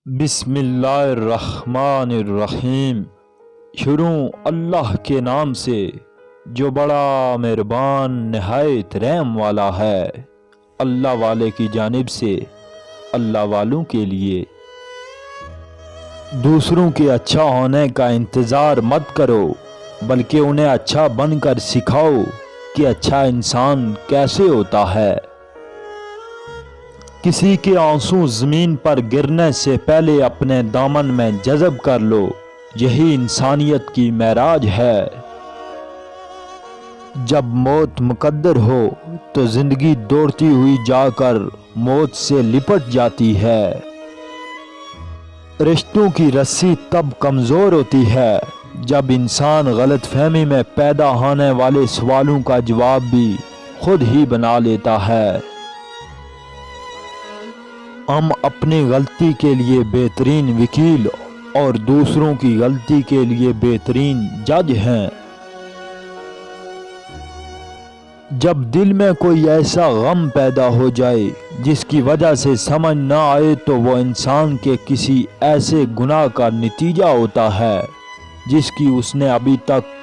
بسم اللہ الرحمن الرحیم۔ شروع اللہ کے نام سے جو بڑا مہربان نہایت رحم والا ہے۔ اللہ والے کی جانب سے اللہ والوں کے لیے۔ دوسروں کے اچھا ہونے کا انتظار مت کرو، بلکہ انہیں اچھا بن کر سکھاؤ کہ اچھا انسان کیسے ہوتا ہے۔ کسی کے آنسو زمین پر گرنے سے پہلے اپنے دامن میں جذب کر لو، یہی انسانیت کی معراج ہے۔ جب موت مقدر ہو تو زندگی دوڑتی ہوئی جا کر موت سے لپٹ جاتی ہے۔ رشتوں کی رسی تب کمزور ہوتی ہے جب انسان غلط فہمی میں پیدا ہونے والے سوالوں کا جواب بھی خود ہی بنا لیتا ہے۔ ہم اپنی غلطی کے لیے بہترین وکیل اور دوسروں کی غلطی کے لیے بہترین جج ہیں۔ جب دل میں کوئی ایسا غم پیدا ہو جائے جس کی وجہ سے سمجھ نہ آئے تو وہ انسان کے کسی ایسے گناہ کا نتیجہ ہوتا ہے جس کی اس نے ابھی تک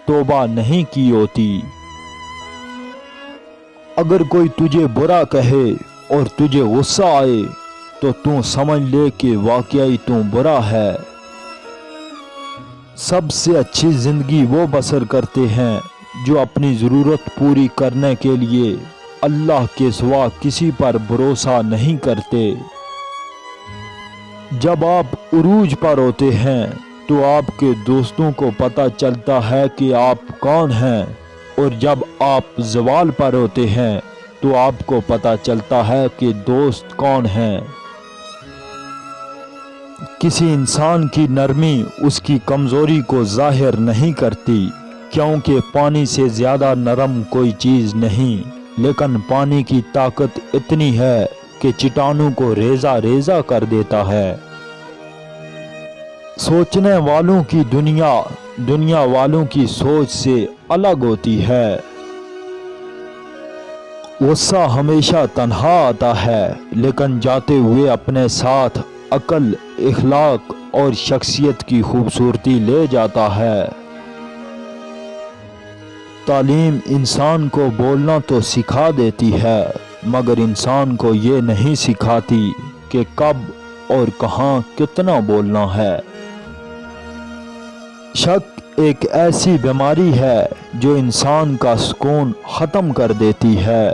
توبہ نہیں کی ہوتی۔ اگر کوئی تجھے برا کہے اور تجھے غصہ آئے تو سمجھ لے کہ واقعی برا ہے۔ سب سے اچھی زندگی وہ بسر کرتے ہیں جو اپنی ضرورت پوری کرنے کے لیے اللہ کے سوا کسی پر بھروسہ نہیں کرتے۔ جب آپ عروج پر ہوتے ہیں تو آپ کے دوستوں کو پتہ چلتا ہے کہ آپ کون ہیں، اور جب آپ زوال پر ہوتے ہیں تو آپ کو پتہ چلتا ہے کہ دوست کون ہیں۔ کسی انسان کی نرمی اس کی کمزوری کو ظاہر نہیں کرتی، کیونکہ پانی سے زیادہ نرم کوئی چیز نہیں، لیکن پانی کی طاقت اتنی ہے کہ چٹانوں کو ریزہ ریزہ کر دیتا ہے۔ سوچنے والوں کی دنیا والوں کی سوچ سے الگ ہوتی ہے۔ غصہ ہمیشہ تنہا آتا ہے، لیکن جاتے ہوئے اپنے ساتھ عقل، اخلاق اور شخصیت کی خوبصورتی لے جاتا ہے۔ تعلیم انسان کو بولنا تو سکھا دیتی ہے، مگر انسان کو یہ نہیں سکھاتی کہ کب اور کہاں کتنا بولنا ہے۔ شک ایک ایسی بیماری ہے جو انسان کا سکون ختم کر دیتی ہے۔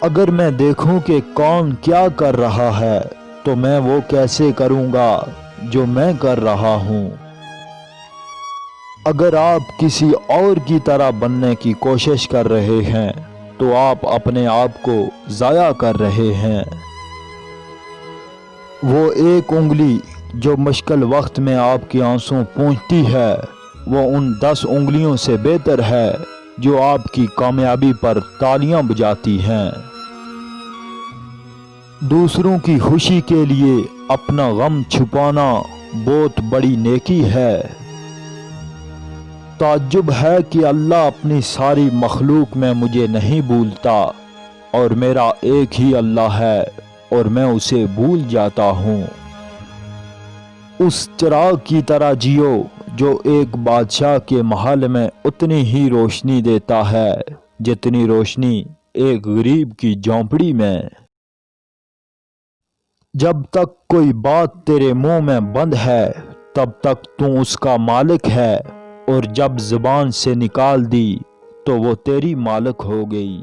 اگر میں دیکھوں کہ کون کیا کر رہا ہے تو میں وہ کیسے کروں گا جو میں کر رہا ہوں۔ اگر آپ کسی اور کی طرح بننے کی کوشش کر رہے ہیں تو آپ اپنے آپ کو ضائع کر رہے ہیں۔ وہ ایک انگلی جو مشکل وقت میں آپ کی آنسوں پونچھتی ہے، وہ ان 10 انگلیوں سے بہتر ہے جو آپ کی کامیابی پر تالیاں بجاتی ہیں۔ دوسروں کی خوشی کے لیے اپنا غم چھپانا بہت بڑی نیکی ہے۔ تعجب ہے کہ اللہ اپنی ساری مخلوق میں مجھے نہیں بھولتا، اور میرا ایک ہی اللہ ہے اور میں اسے بھول جاتا ہوں۔ اس چراغ کی طرح جیو جو ایک بادشاہ کے محل میں اتنی ہی روشنی دیتا ہے جتنی روشنی ایک غریب کی جھونپڑی میں۔ جب تک کوئی بات تیرے منہ میں بند ہے تب تک تو اس کا مالک ہے، اور جب زبان سے نکال دی تو وہ تیری مالک ہو گئی۔